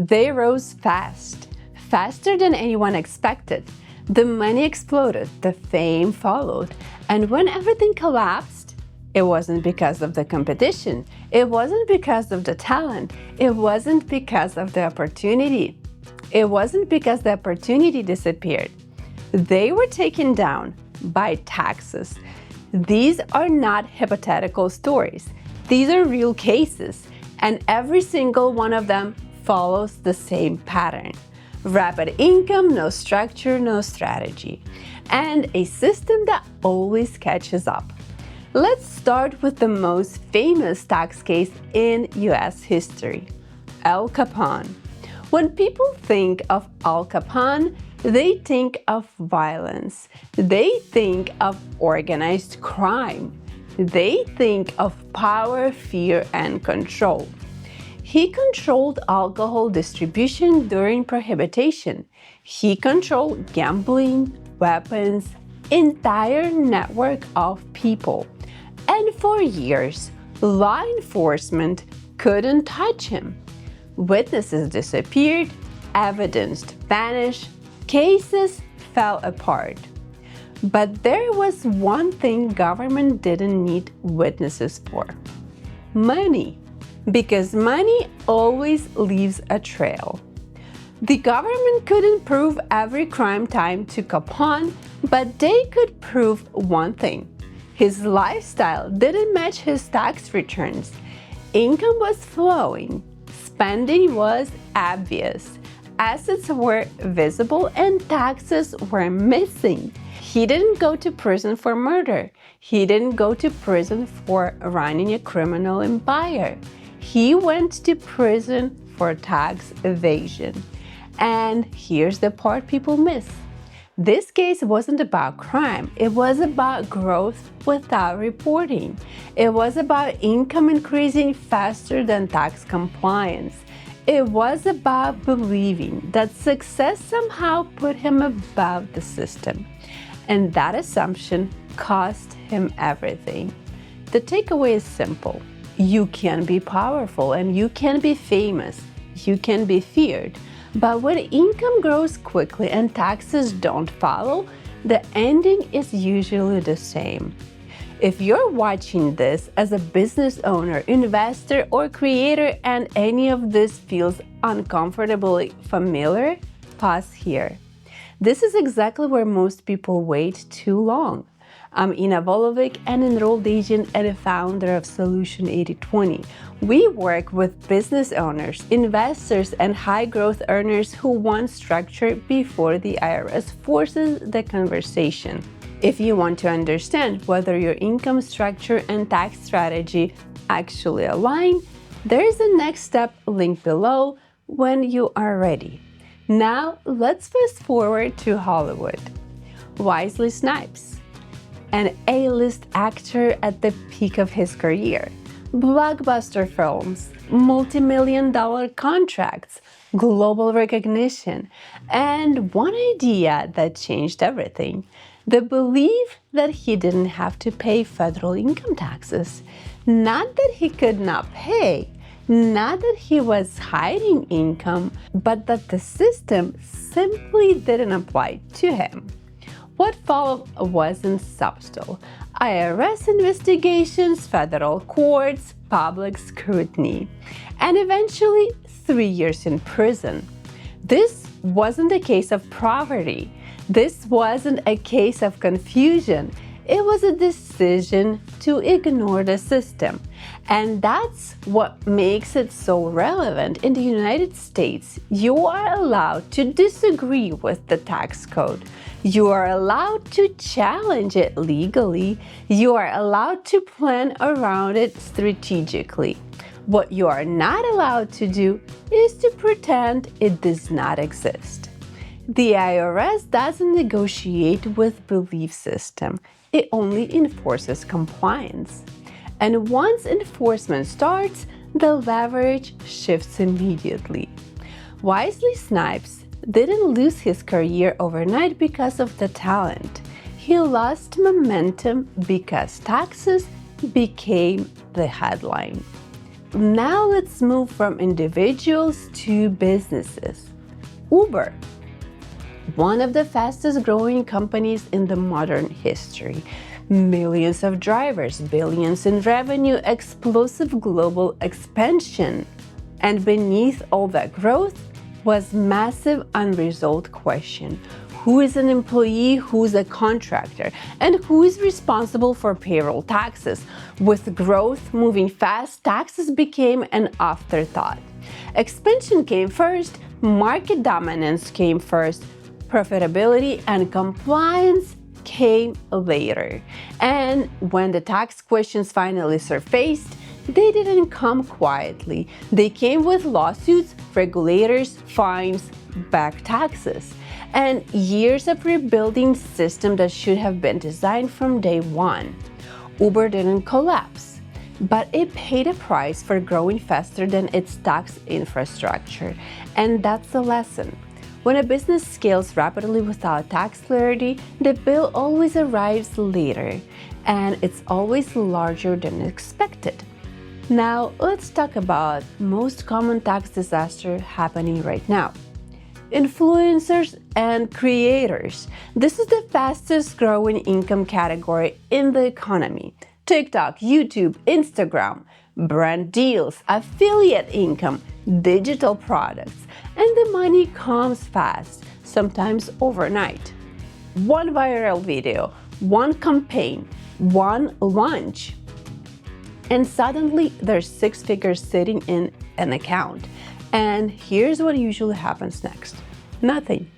They rose fast, faster than anyone expected. The money exploded, the fame followed, and when everything collapsed, it wasn't because of the competition, it wasn't because of the talent, it wasn't because of the opportunity. It wasn't because the opportunity disappeared. They were taken down by taxes. These are not hypothetical stories. These are real cases, and every single one of them follows the same pattern. Rapid income, no structure, no strategy, and a system that always catches up. Let's start with the most famous tax case in US history, Al Capone. When people think of Al Capone, they think of violence. They think of organized crime. They think of power, fear, and control. He controlled alcohol distribution during prohibition. He controlled gambling, weapons, entire network of people. And for years, law enforcement couldn't touch him. Witnesses disappeared, evidence vanished, cases fell apart. But there was one thing government didn't need witnesses for: money. Because money always leaves a trail. The government couldn't prove every crime time to Capone, but they could prove one thing: his lifestyle didn't match his tax returns. Income was flowing, spending was obvious, assets were visible, and taxes were missing. He didn't go to prison for murder. He didn't go to prison for running a criminal empire. He went to prison for tax evasion. And here's the part people miss. This case wasn't about crime. It was about growth without reporting. It was about income increasing faster than tax compliance. It was about believing that success somehow put him above the system. And that assumption cost him everything. The takeaway is simple. You can be powerful and you can be famous. You can be feared. But when income grows quickly and taxes don't follow, the ending is usually the same. If you're watching this as a business owner, investor, or creator and any of this feels uncomfortably familiar, pause here. This is exactly where most people wait too long. I'm Inna Volovik, an enrolled agent and a founder of Solution 80/20. We work with business owners, investors, and high-growth earners who want structure before the IRS forces the conversation. If you want to understand whether your income structure and tax strategy actually align, there is a next step link below when you are ready. Now, let's fast forward to Hollywood. Wesley Snipes, an A-list actor at the peak of his career. Blockbuster films, multi-million-dollar contracts, global recognition, and one idea that changed everything: the belief that he didn't have to pay federal income taxes. Not that he could not pay, not that he was hiding income, but that the system simply didn't apply to him. What followed wasn't subtle. IRS investigations, federal courts, public scrutiny, and eventually 3 years in prison. This wasn't a case of poverty. This wasn't a case of confusion. It was a decision to ignore the system. And that's what makes it so relevant. In the United States, you are allowed to disagree with the tax code. You are allowed to challenge it legally. You are allowed to plan around it strategically. What you are not allowed to do is to pretend it does not exist. The IRS doesn't negotiate with belief system. It only enforces compliance. And once enforcement starts, the leverage shifts immediately. Wesley Snipes didn't lose his career overnight because of the talent. He lost momentum because taxes became the headline. now let's move from individuals to businesses. Uber, one of the fastest growing companies in the modern history. Millions of drivers, billions in revenue, explosive global expansion. And beneath all that growth was massive unresolved question. Who is an employee, who's a contractor, and who is responsible for payroll taxes? With growth moving fast, taxes became an afterthought. Expansion came first, market dominance came first, profitability and compliance came later. And when the tax questions finally surfaced, they didn't come quietly. They came with lawsuits, regulators, fines, back taxes, and years of rebuilding system that should have been designed from day one. Uber didn't collapse, but it paid a price for growing faster than its tax infrastructure. And that's the lesson. When a business scales rapidly without tax clarity, the bill always arrives later, and it's always larger than expected. Now, let's talk about most common tax disaster happening right now. Influencers and creators. This is the fastest growing income category in the economy. TikTok, YouTube, Instagram, brand deals, affiliate income, digital products, and the money comes fast, sometimes overnight. One viral video, one campaign, one launch, and suddenly there's 6 figures sitting in an account. And here's what usually happens next. Nothing.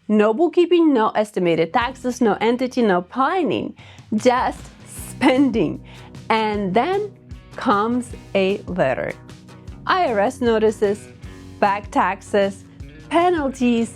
No bookkeeping, no estimated taxes, no entity, no planning, just spending. And then comes a letter. IRS notices, back taxes, penalties,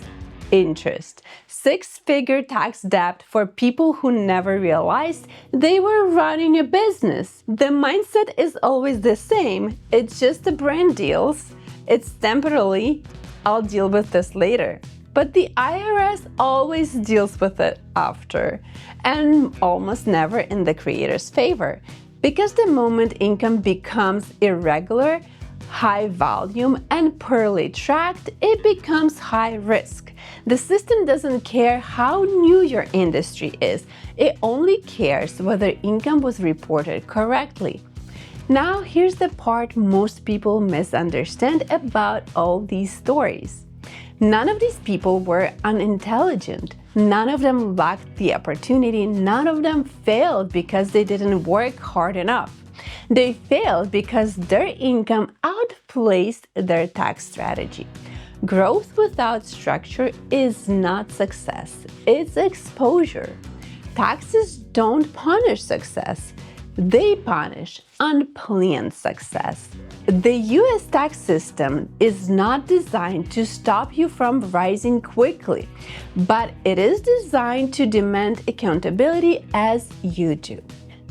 interest. 6-figure tax debt for people who never realized they were running a business. The mindset is always the same. It's just the brand deals. It's temporarily. I'll deal with this later. But the IRS always deals with it after, and almost never in the creator's favor. Because the moment income becomes irregular, high volume, and poorly tracked, it becomes high risk. The system doesn't care how new your industry is. It only cares whether income was reported correctly. Now, here's the part most people misunderstand about all these stories. None of these people were unintelligent. None of them lacked the opportunity. None of them failed because they didn't work hard enough. They failed because their income outplaced their tax strategy. Growth without structure is not success, it's exposure. Taxes don't punish success, they punish unplanned success. The US tax system is not designed to stop you from rising quickly, but it is designed to demand accountability as you do.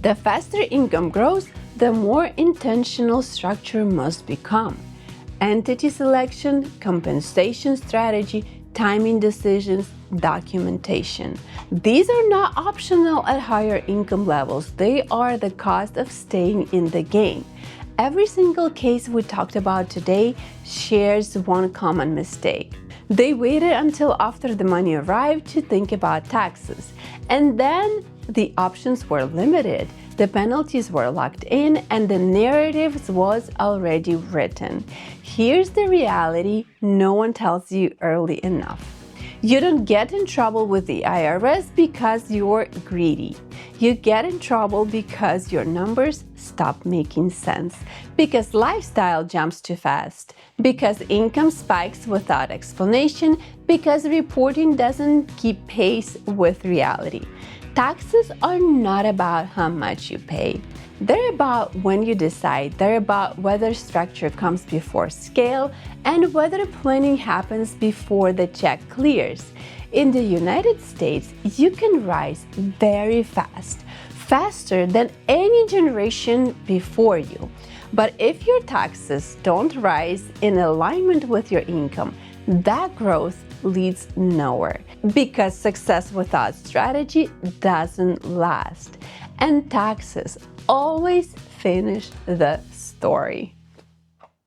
The faster income grows, the more intentional structure must become. Entity selection, compensation strategy, timing decisions, documentation. These are not optional at higher income levels. They are the cost of staying in the game. Every single case we talked about today shares one common mistake. They waited until after the money arrived to think about taxes. And then the options were limited, the penalties were locked in, and the narrative was already written. Here's the reality no one tells you early enough. You don't get in trouble with the IRS because you're greedy. You get in trouble because your numbers stop making sense, because lifestyle jumps too fast, because income spikes without explanation, because reporting doesn't keep pace with reality. Taxes are not about how much you pay. They're about when you decide. They're about whether structure comes before scale and whether planning happens before the check clears. In the United States, you can rise very fast, faster than any generation before you. But if your taxes don't rise in alignment with your income, that growth leads nowhere, because success without strategy doesn't last, and taxes always finish the story.